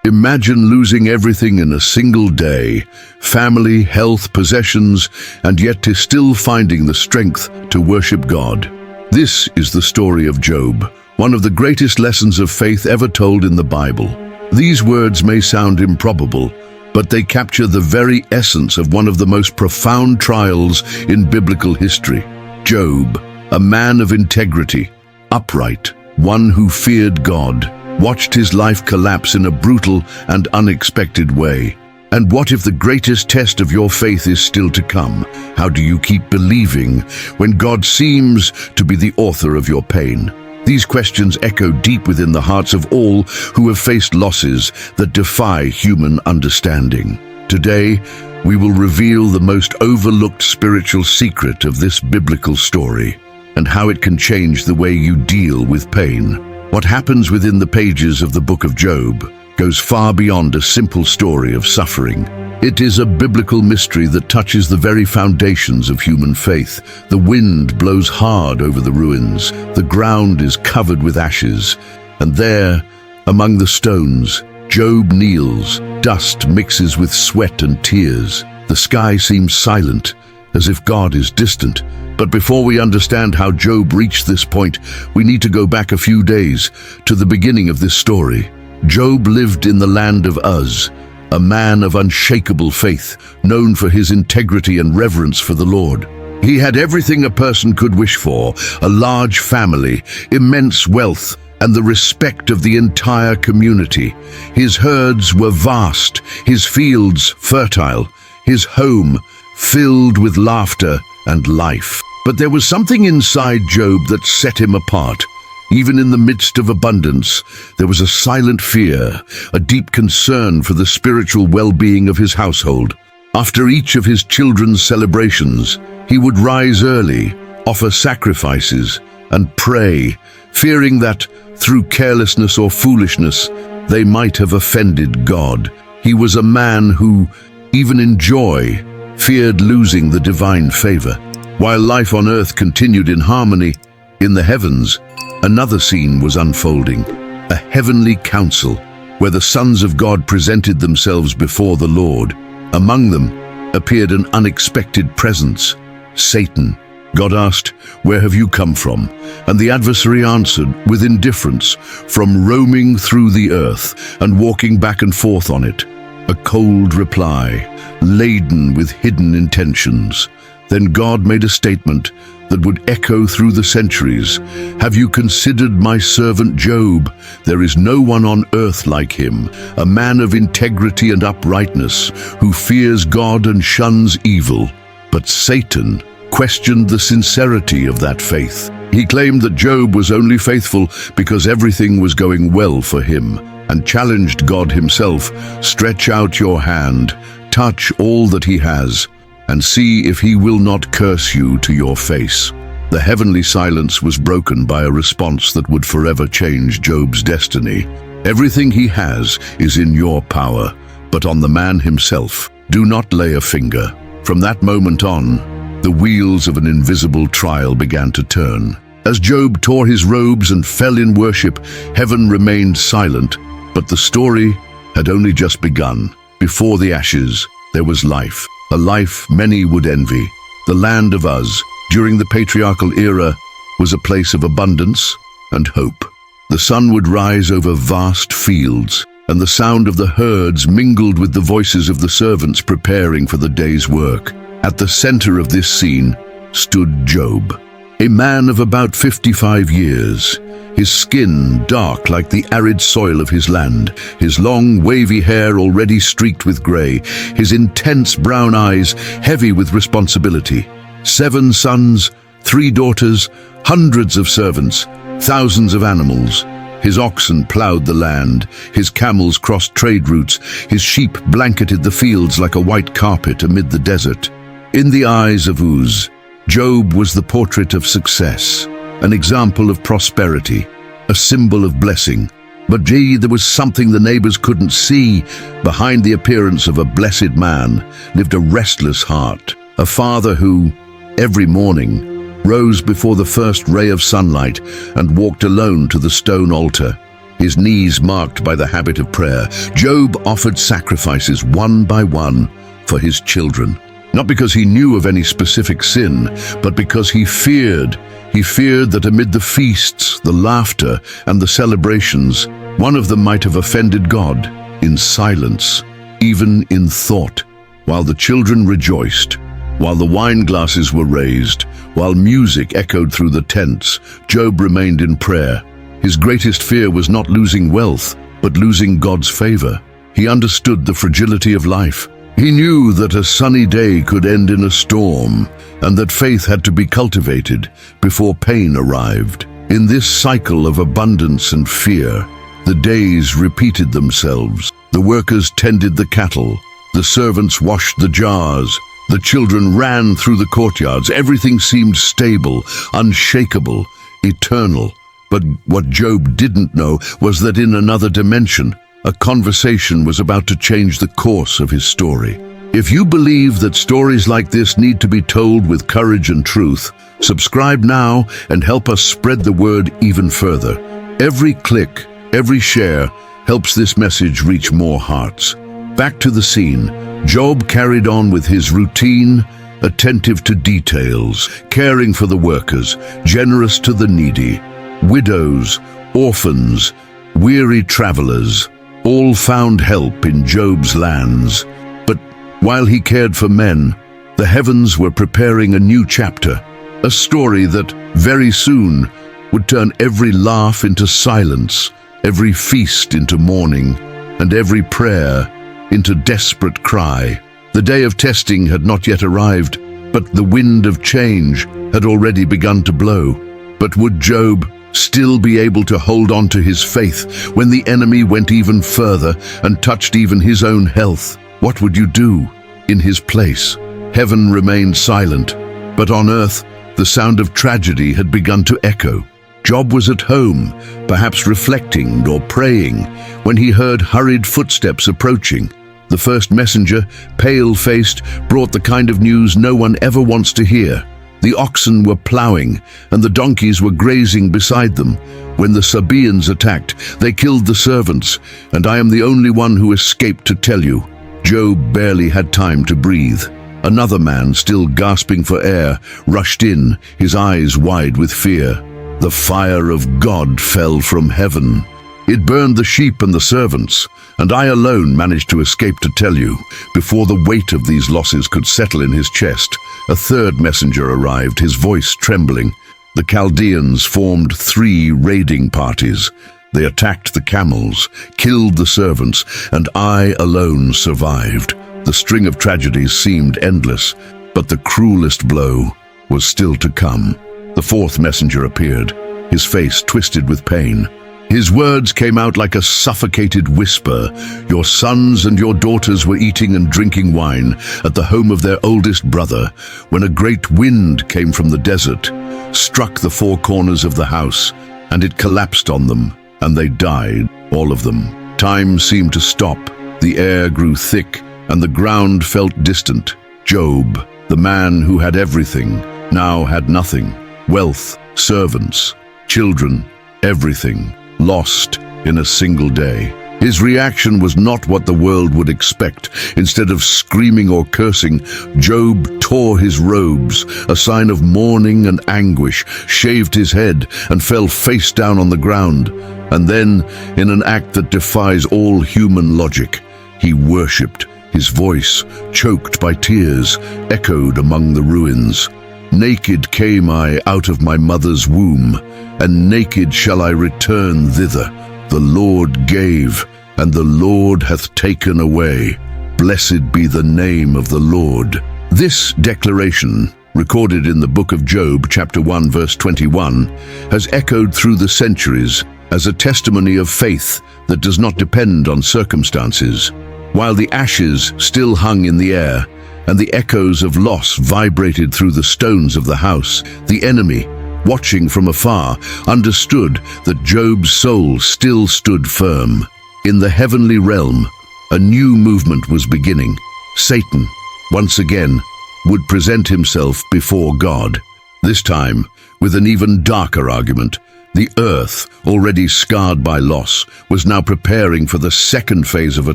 Imagine losing everything in a single day, family, health, possessions, and yet still finding the strength to worship God. This is the story of Job, one of the greatest lessons of faith ever told in the Bible. These words may sound improbable, but they capture the very essence of one of the most profound trials in biblical history. Job, a man of integrity, upright, one who feared God, watched his life collapse in a brutal and unexpected way. And what if the greatest test of your faith is still to come? How do you keep believing when God seems to be the author of your pain? These questions echo deep within the hearts of all who have faced losses that defy human understanding. Today, we will reveal the most overlooked spiritual secret of this biblical story and how it can change the way you deal with pain. What happens within the pages of the book of Job goes far beyond a simple story of suffering. It is a biblical mystery that touches the very foundations of human faith. The wind blows hard over the ruins, the ground is covered with ashes, and there, among the stones, Job kneels. Dust mixes with sweat and tears. The sky seems silent, as if God is distant. But before we understand how Job reached this point, we need to go back a few days to the beginning of this story. Job lived in the land of Uz, a man of unshakable faith, known for his integrity and reverence for the Lord. He had everything a person could wish for: a large family, immense wealth, and the respect of the entire community. His herds were vast, his fields fertile, his home filled with laughter and life. But there was something inside Job that set him apart. Even in the midst of abundance, there was a silent fear, a deep concern for the spiritual well-being of his household. After each of his children's celebrations, he would rise early, offer sacrifices, and pray, fearing that, through carelessness or foolishness, they might have offended God. He was a man who, even in joy, feared losing the divine favor. While life on earth continued in harmony, in the heavens, another scene was unfolding, a heavenly council, where the sons of God presented themselves before the Lord. Among them appeared an unexpected presence, Satan. God asked, "Where have you come from?" And the adversary answered with indifference, "From roaming through the earth and walking back and forth on it." A cold reply, laden with hidden intentions. Then God made a statement that would echo through the centuries. "Have you considered my servant Job? There is no one on earth like him, a man of integrity and uprightness, who fears God and shuns evil." But Satan questioned the sincerity of that faith. He claimed that Job was only faithful because everything was going well for him, and challenged God himself, "Stretch out your hand, touch all that he has, and see if he will not curse you to your face." The heavenly silence was broken by a response that would forever change Job's destiny. "Everything he has is in your power, but on the man himself, do not lay a finger." From that moment on, the wheels of an invisible trial began to turn. As Job tore his robes and fell in worship, heaven remained silent, but the story had only just begun. Before the ashes, there was life. A life many would envy. The land of Uz, during the patriarchal era, was a place of abundance and hope. The sun would rise over vast fields, and the sound of the herds mingled with the voices of the servants preparing for the day's work. At the center of this scene stood Job, a man of about 55 years, his skin dark like the arid soil of his land, his long, wavy hair already streaked with gray, his intense brown eyes heavy with responsibility. 7 sons, 3 daughters, hundreds of servants, thousands of animals. His oxen plowed the land, his camels crossed trade routes, his sheep blanketed the fields like a white carpet amid the desert. In the eyes of Uz, Job was the portrait of success, an example of prosperity, a symbol of blessing. But there was something the neighbors couldn't see. Behind the appearance of a blessed man lived a restless heart, a father who, every morning, rose before the first ray of sunlight and walked alone to the stone altar. his knees marked by the habit of prayer, Job offered sacrifices one by one for his children. Not because he knew of any specific sin, but because he feared. He feared that amid the feasts, the laughter, and the celebrations, one of them might have offended God in silence, even in thought. While the children rejoiced, while the wine glasses were raised, while music echoed through the tents, Job remained in prayer. His greatest fear was not losing wealth, but losing God's favor. He understood the fragility of life. He knew that a sunny day could end in a storm, and that faith had to be cultivated before pain arrived. In this cycle of abundance and fear, the days repeated themselves. The workers tended the cattle, the servants washed the jars, the children ran through the courtyards. Everything seemed stable, unshakable, eternal. But what Job didn't know was that in another dimension, a conversation was about to change the course of his story. If you believe that stories like this need to be told with courage and truth, subscribe now and help us spread the word even further. Every click, every share helps this message reach more hearts. Back to the scene, Job carried on with his routine, attentive to details, caring for the workers, generous to the needy. Widows, orphans, weary travelers, all found help in Job's lands. But while he cared for men, the heavens were preparing a new chapter, a story that very soon would turn every laugh into silence, every feast into mourning, and every prayer into desperate cry. The day of testing had not yet arrived, but the wind of change had already begun to blow. But would Job still be able to hold on to his faith when the enemy went even further and touched even his own health? What would you do in his place? Heaven remained silent, but on earth the sound of tragedy had begun to echo. Job was at home, perhaps reflecting or praying, when he heard hurried footsteps approaching. The first messenger, pale-faced, brought the kind of news no one ever wants to hear. The oxen were plowing, and the donkeys were grazing beside them. When the Sabaeans attacked, they killed the servants, and I am the only one who escaped to tell you. Job barely had time to breathe. Another man, still gasping for air, rushed in, his eyes wide with fear. The fire of God fell from heaven. It burned the sheep and the servants, and I alone managed to escape to tell you. Before the weight of these losses could settle in his chest, a third messenger arrived, his voice trembling. The Chaldeans formed 3 raiding parties. They attacked the camels, killed the servants, and I alone survived. The string of tragedies seemed endless, but the cruelest blow was still to come. The 4th messenger appeared, his face twisted with pain. His words came out like a suffocated whisper. Your sons and your daughters were eating and drinking wine at the home of their oldest brother, when a great wind came from the desert, struck the 4 corners of the house, and it collapsed on them, and they died, all of them. Time seemed to stop, the air grew thick, and the ground felt distant. Job, the man who had everything, now had nothing. Wealth, servants, children, everything. Lost in a single day. His reaction was not what the world would expect. Instead of screaming or cursing, Job tore his robes, a sign of mourning and anguish, shaved his head, and fell face down on the ground. And then, in an act that defies all human logic, he worshipped. His voice, choked by tears, echoed among the ruins. Naked came I out of my mother's womb, and naked shall I return thither. The Lord gave, and the Lord hath taken away. Blessed be the name of the Lord. This declaration, recorded in the book of Job, chapter 1, verse 21, has echoed through the centuries as a testimony of faith that does not depend on circumstances. While the ashes still hung in the air, and the echoes of loss vibrated through the stones of the house, the enemy, watching from afar, understood that Job's soul still stood firm. In the heavenly realm, a new movement was beginning. Satan, once again, would present himself before God. This time, with an even darker argument. The earth, already scarred by loss, was now preparing for the second phase of a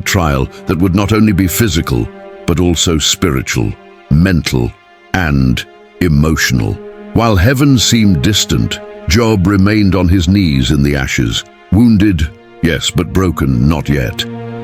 trial that would not only be physical, but also spiritual, mental, and emotional. While heaven seemed distant, Job remained on his knees in the ashes, wounded, yes, but broken not yet.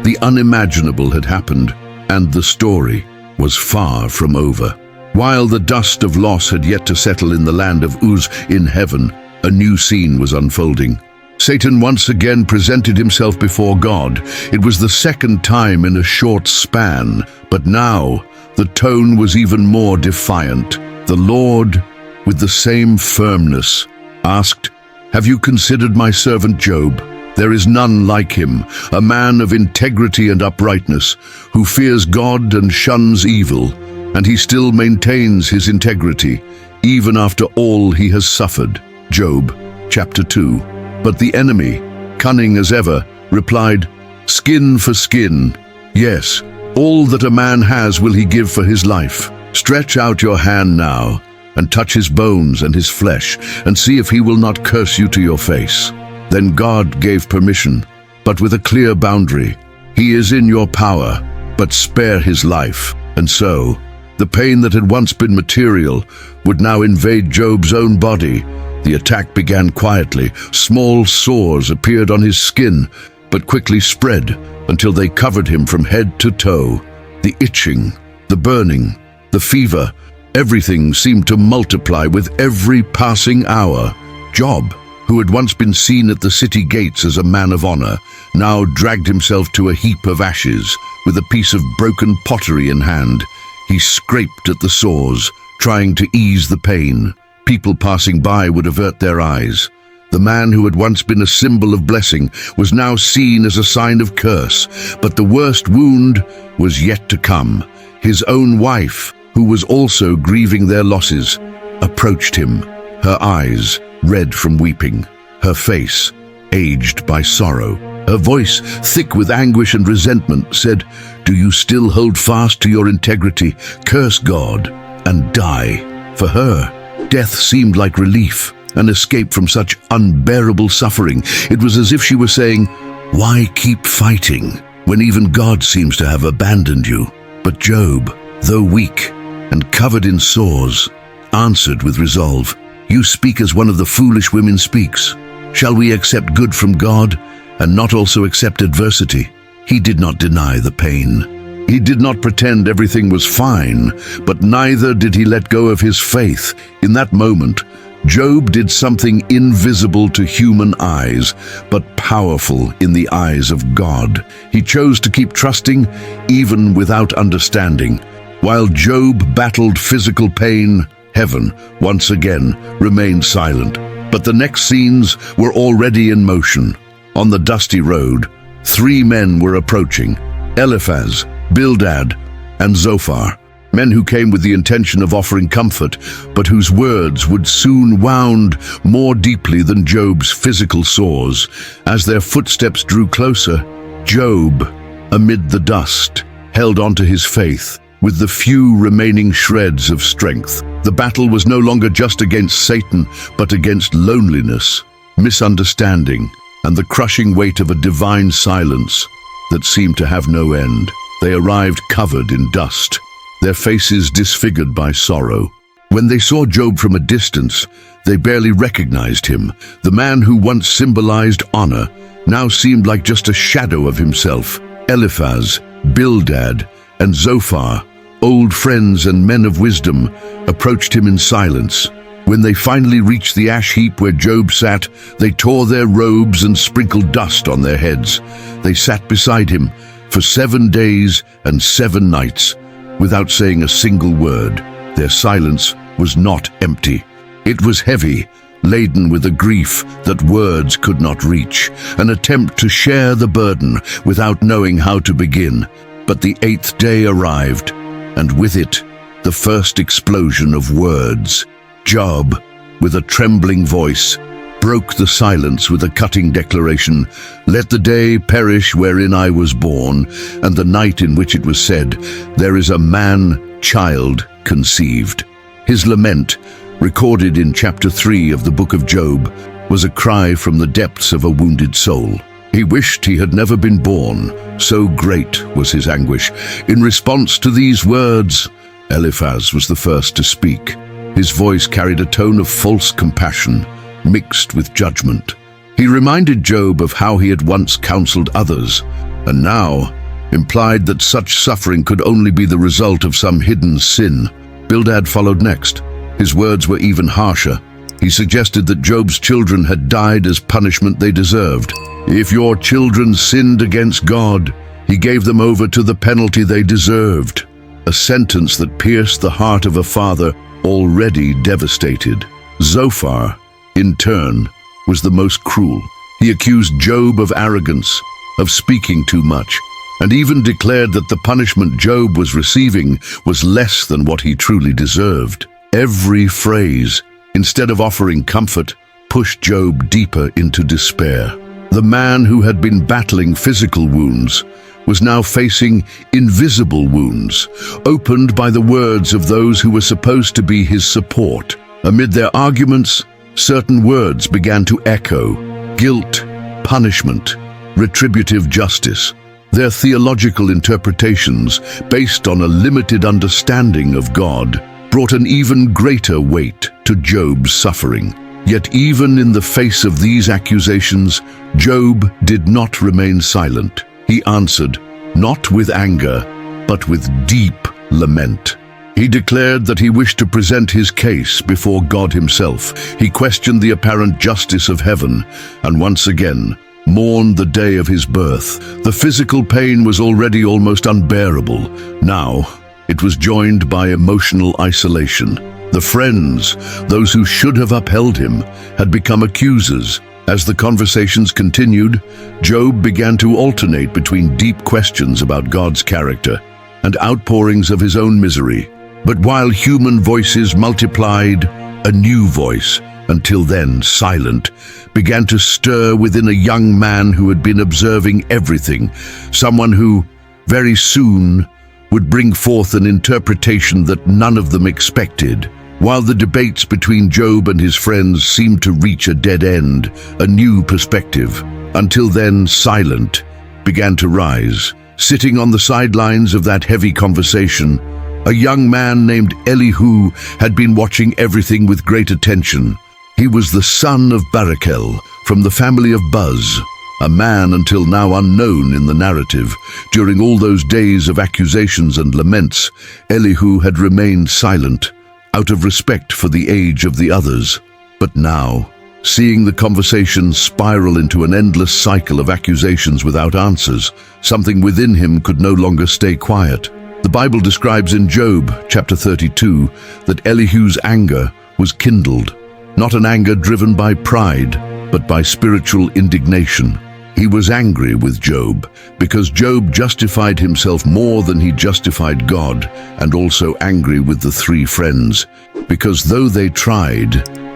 The unimaginable had happened, and the story was far from over. While the dust of loss had yet to settle in the land of Uz in heaven, a new scene was unfolding. Satan once again presented himself before God. It was the second time in a short span, but now the tone was even more defiant. The Lord, with the same firmness, asked, "Have you considered my servant Job? There is none like him, a man of integrity and uprightness, who fears God and shuns evil, and he still maintains his integrity, even after all he has suffered." Job, chapter 2. But the enemy, cunning as ever, replied, "Skin for skin. Yes, all that a man has will he give for his life. Stretch out your hand now, and touch his bones and his flesh, and see if he will not curse you to your face." Then God gave permission, but with a clear boundary. "He is in your power, but spare his life." And so, the pain that had once been material would now invade Job's own body. The attack began quietly. Small sores appeared on his skin, but quickly spread until they covered him from head to toe. The itching, the burning, the fever, everything seemed to multiply with every passing hour. Job, who had once been seen at the city gates as a man of honor, now dragged himself to a heap of ashes with a piece of broken pottery in hand. He scraped at the sores, trying to ease the pain. People passing by would avert their eyes. The man who had once been a symbol of blessing was now seen as a sign of curse, but the worst wound was yet to come. His own wife, who was also grieving their losses, approached him, her eyes red from weeping, her face aged by sorrow. Her voice, thick with anguish and resentment, said, "Do you still hold fast to your integrity? Curse God and die." For her, death seemed like relief, an escape from such unbearable suffering. It was as if she were saying, "Why keep fighting when even God seems to have abandoned you?" But Job, though weak and covered in sores, answered with resolve, "You speak as one of the foolish women speaks. Shall we accept good from God and not also accept adversity?" He did not deny the pain. He did not pretend everything was fine, but neither did he let go of his faith. In that moment, Job did something invisible to human eyes, but powerful in the eyes of God. He chose to keep trusting even without understanding. While Job battled physical pain, heaven once again remained silent. But the next scenes were already in motion. On the dusty road, 3 men were approaching: Eliphaz, Bildad, and Zophar, men who came with the intention of offering comfort, but whose words would soon wound more deeply than Job's physical sores. As their footsteps drew closer, Job, amid the dust, held on to his faith with the few remaining shreds of strength. The battle was no longer just against Satan, but against loneliness, misunderstanding, and the crushing weight of a divine silence that seemed to have no end. They arrived covered in dust, their faces disfigured by sorrow. When they saw Job from a distance, they barely recognized him. The man who once symbolized honor now seemed like just a shadow of himself. Eliphaz, Bildad, and Zophar, old friends and men of wisdom, approached him in silence. When they finally reached the ash heap where Job sat, they tore their robes and sprinkled dust on their heads. They sat beside him for 7 days and 7 nights, without saying a single word. Their silence was not empty. It was heavy, laden with a grief that words could not reach, an attempt to share the burden without knowing how to begin. But the 8th day arrived, and with it, the first explosion of words. Job, with a trembling voice, broke the silence with a cutting declaration: "Let the day perish wherein I was born, and the night in which it was said, there is a man-child conceived." His lament, recorded in chapter 3 of the book of Job, was a cry from the depths of a wounded soul. He wished he had never been born, so great was his anguish. In response to these words, Eliphaz was the first to speak. His voice carried a tone of false compassion, mixed with judgment. He reminded Job of how he had once counseled others, and now implied that such suffering could only be the result of some hidden sin. Bildad followed next. His words were even harsher. He suggested that Job's children had died as punishment they deserved. If your children sinned against God, he gave them over to the penalty they deserved. A sentence that pierced the heart of a father already devastated. Zophar, in turn, was the most cruel. He accused Job of arrogance, of speaking too much, and even declared that the punishment Job was receiving was less than what he truly deserved. Every phrase, instead of offering comfort, pushed Job deeper into despair. The man who had been battling physical wounds was now facing invisible wounds, opened by the words of those who were supposed to be his support. Amid their arguments, certain words began to echo: guilt, punishment, retributive justice. Their theological interpretations, based on a limited understanding of God, brought an even greater weight to Job's suffering. Yet even in the face of these accusations, Job did not remain silent. He answered, not with anger, but with deep lament. He declared that he wished to present his case before God himself. He questioned the apparent justice of heaven, and once again mourned the day of his birth. The physical pain was already almost unbearable. Now, it was joined by emotional isolation. The friends, those who should have upheld him, had become accusers. As the conversations continued, Job began to alternate between deep questions about God's character and outpourings of his own misery. But while human voices multiplied, a new voice, until then silent, began to stir within a young man who had been observing everything, someone who, very soon, would bring forth an interpretation that none of them expected. While the debates between Job and his friends seemed to reach a dead end, a new perspective, until then silent, began to rise. Sitting on the sidelines of that heavy conversation, a young man named Elihu had been watching everything with great attention. He was the son of Barachel, from the family of Buz, a man until now unknown in the narrative. During all those days of accusations and laments, Elihu had remained silent, out of respect for the age of the others. But now, seeing the conversation spiral into an endless cycle of accusations without answers, something within him could no longer stay quiet. The Bible describes in Job, chapter 32, that Elihu's anger was kindled, not an anger driven by pride, but by spiritual indignation. He was angry with Job because Job justified himself more than he justified God, and also angry with the three friends, because though they tried,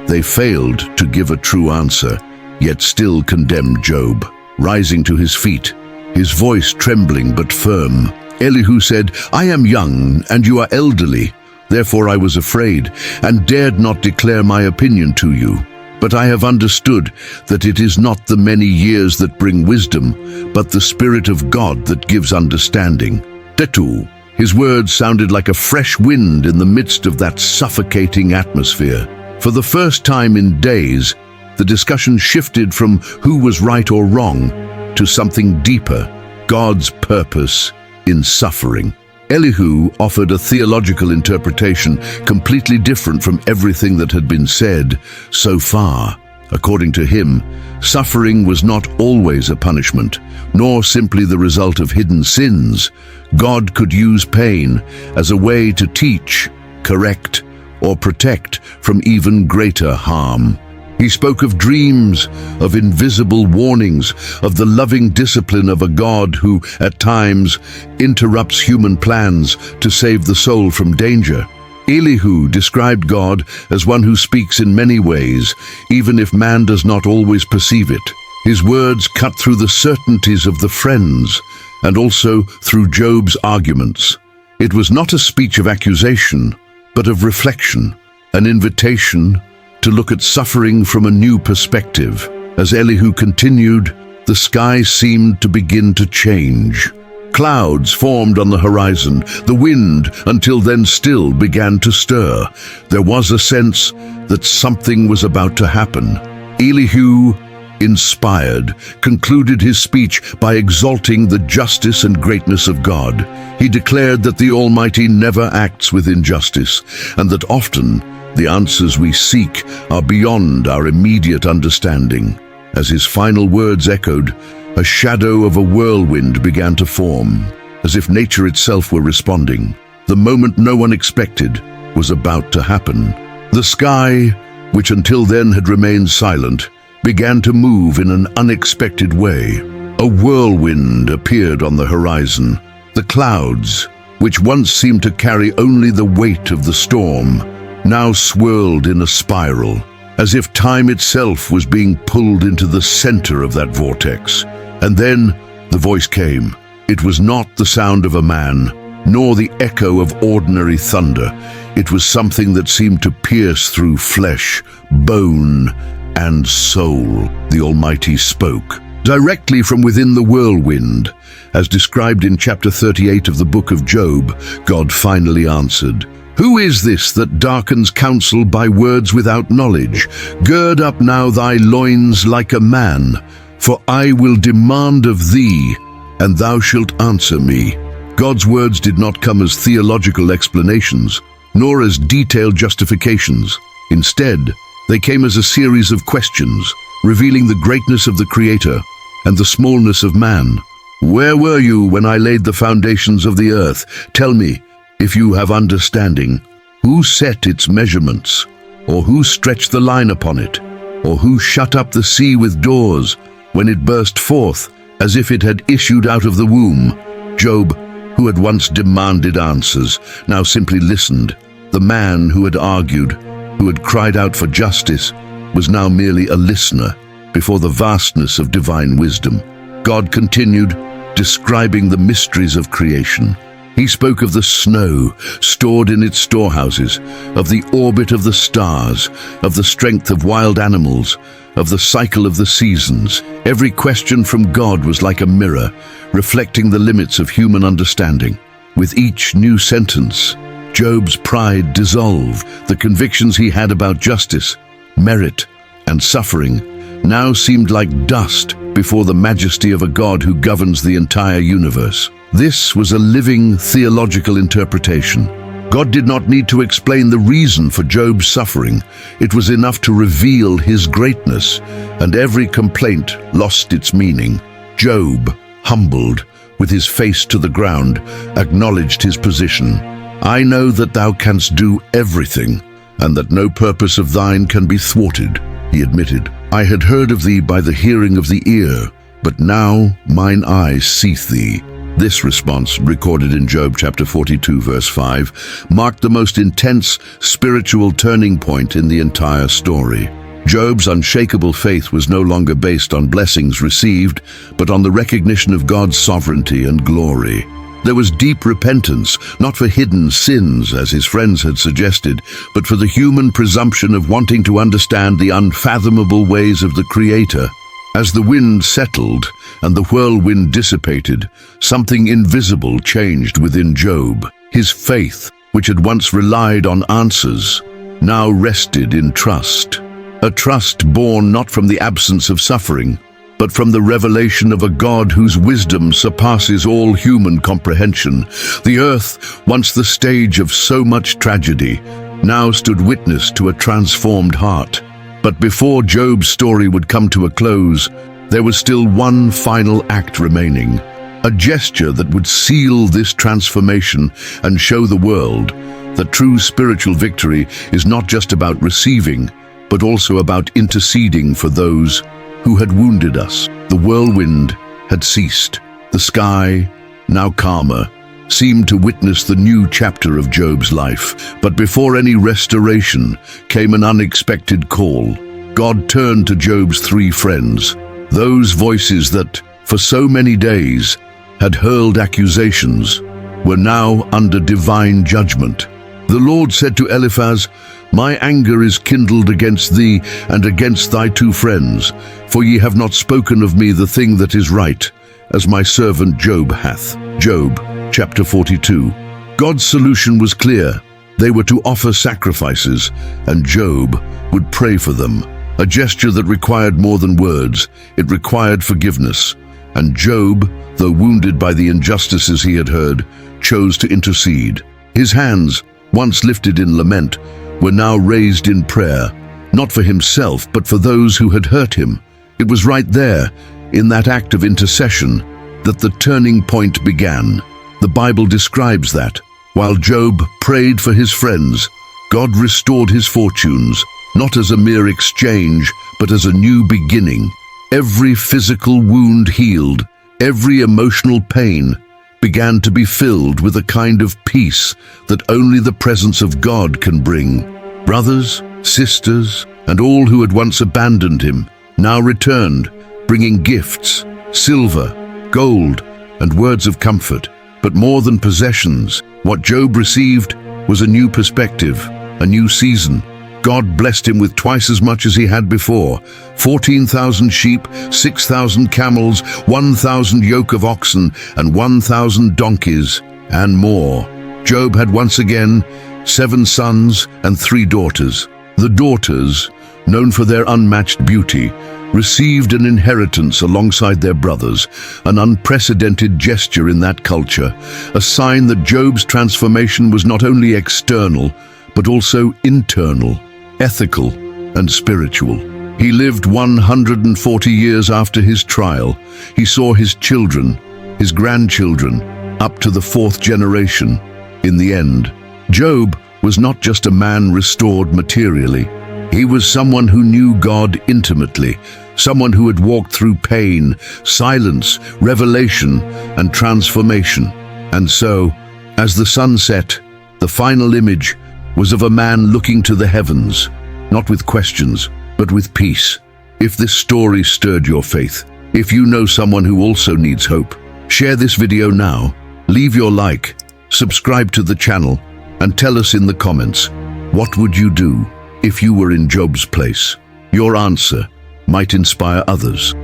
they failed to give a true answer, yet still condemned Job. Rising to his feet, his voice trembling but firm, Elihu said, "I am young and you are elderly. Therefore I was afraid and dared not declare my opinion to you. But I have understood that it is not the many years that bring wisdom, but the Spirit of God that gives understanding." Tetu. His words sounded like a fresh wind in the midst of that suffocating atmosphere. For the first time in days, the discussion shifted from who was right or wrong to something deeper: God's purpose in suffering. Elihu offered a theological interpretation completely different from everything that had been said so far. According to him, suffering was not always a punishment, nor simply the result of hidden sins. God could use pain as a way to teach, correct, or protect from even greater harm. He spoke of dreams, of invisible warnings, of the loving discipline of a God who, at times, interrupts human plans to save the soul from danger. Elihu described God as one who speaks in many ways, even if man does not always perceive it. His words cut through the certainties of the friends, and also through Job's arguments. It was not a speech of accusation, but of reflection, an invitation to look at suffering from a new perspective. As Elihu continued, the sky seemed to begin to change. Clouds formed on the horizon. The wind, until then still, began to stir. There was a sense that something was about to happen. Elihu, inspired, concluded his speech by exalting the justice and greatness of God. He declared that the Almighty never acts with injustice, and that often the answers we seek are beyond our immediate understanding. As his final words echoed, a shadow of a whirlwind began to form, as if nature itself were responding. The moment no one expected was about to happen. The sky, which until then had remained silent, began to move in an unexpected way. A whirlwind appeared on the horizon. The clouds, which once seemed to carry only the weight of the storm, now swirled in a spiral, as if time itself was being pulled into the center of that vortex. And then the voice came. It was not the sound of a man, nor the echo of ordinary thunder. It was something that seemed to pierce through flesh, bone, and soul. The Almighty spoke. Directly from within the whirlwind, as described in chapter 38 of the book of Job, God finally answered, "Who is this that darkens counsel by words without knowledge? Gird up now thy loins like a man, for I will demand of thee, and thou shalt answer me." God's words did not come as theological explanations, nor as detailed justifications. Instead, they came as a series of questions, revealing the greatness of the Creator and the smallness of man. "Where were you when I laid the foundations of the earth? Tell me, if you have understanding. Who set its measurements? Or who stretched the line upon it? Or who shut up the sea with doors when it burst forth as if it had issued out of the womb?" Job, who had once demanded answers, now simply listened. The man who had argued, who had cried out for justice, was now merely a listener before the vastness of divine wisdom. God continued, describing the mysteries of creation. He spoke of the snow stored in its storehouses, of the orbit of the stars, of the strength of wild animals, of the cycle of the seasons. Every question from God was like a mirror, reflecting the limits of human understanding. With each new sentence, Job's pride dissolved. The convictions he had about justice, merit, and suffering now seemed like dust before the majesty of a God who governs the entire universe. This was a living theological interpretation. God did not need to explain the reason for Job's suffering. It was enough to reveal his greatness, and every complaint lost its meaning. Job, humbled, with his face to the ground, acknowledged his position. "I know that thou canst do everything, and that no purpose of thine can be thwarted," he admitted. "I had heard of thee by the hearing of the ear, but now mine eyes seeth thee." This response, recorded in Job chapter 42, verse 5, marked the most intense spiritual turning point in the entire story. Job's unshakable faith was no longer based on blessings received, but on the recognition of God's sovereignty and glory. There was deep repentance, not for hidden sins, as his friends had suggested, but for the human presumption of wanting to understand the unfathomable ways of the Creator. As the wind settled and the whirlwind dissipated, something invisible changed within Job. His faith, which had once relied on answers, now rested in trust. A trust born not from the absence of suffering, but from the revelation of a God whose wisdom surpasses all human comprehension. The earth, once the stage of so much tragedy, now stood witness to a transformed heart. But before Job's story would come to a close, there was still one final act remaining, a gesture that would seal this transformation and show the world that true spiritual victory is not just about receiving, but also about interceding for those who had wounded us. The whirlwind had ceased. The sky, now calmer, seemed to witness the new chapter of Job's life. But before any restoration came an unexpected call. God turned to Job's three friends, those voices that, for so many days, had hurled accusations, were now under divine judgment. The Lord said to Eliphaz, My anger is kindled against thee and against thy two friends, for ye have not spoken of me the thing that is right, as my servant Job hath. Job, chapter 42. God's solution was clear. They were to offer sacrifices, and Job would pray for them. A gesture that required more than words. It required forgiveness. And Job, though wounded by the injustices he had heard, chose to intercede. His hands, once lifted in lament, were now raised in prayer, not for himself, but for those who had hurt him. It was right there, in that act of intercession, that the turning point began. The Bible describes that. While Job prayed for his friends, God restored his fortunes, not as a mere exchange, but as a new beginning. Every physical wound healed, every emotional pain began to be filled with a kind of peace that only the presence of God can bring. Brothers, sisters, and all who had once abandoned him now returned, bringing gifts, silver, gold, and words of comfort. But more than possessions, what Job received was a new perspective, a new season. God blessed him with twice as much as he had before, 14,000 sheep, 6,000 camels, 1,000 yoke of oxen, and 1,000 donkeys, and more. Job had once again 7 sons and 3 daughters. The daughters, known for their unmatched beauty, received an inheritance alongside their brothers, an unprecedented gesture in that culture, a sign that Job's transformation was not only external, but also internal, ethical, and spiritual. He lived 140 years after his trial. He saw his children, his grandchildren, up to the 4th generation. In the end, Job was not just a man restored materially. He was someone who knew God intimately, someone who had walked through pain, silence, revelation, and transformation. And so, as the sun set, the final image was of a man looking to the heavens, not with questions, but with peace. If this story stirred your faith, if you know someone who also needs hope, share this video now, leave your like, subscribe to the channel, and tell us in the comments, what would you do if you were in Job's place? Your answer might inspire others.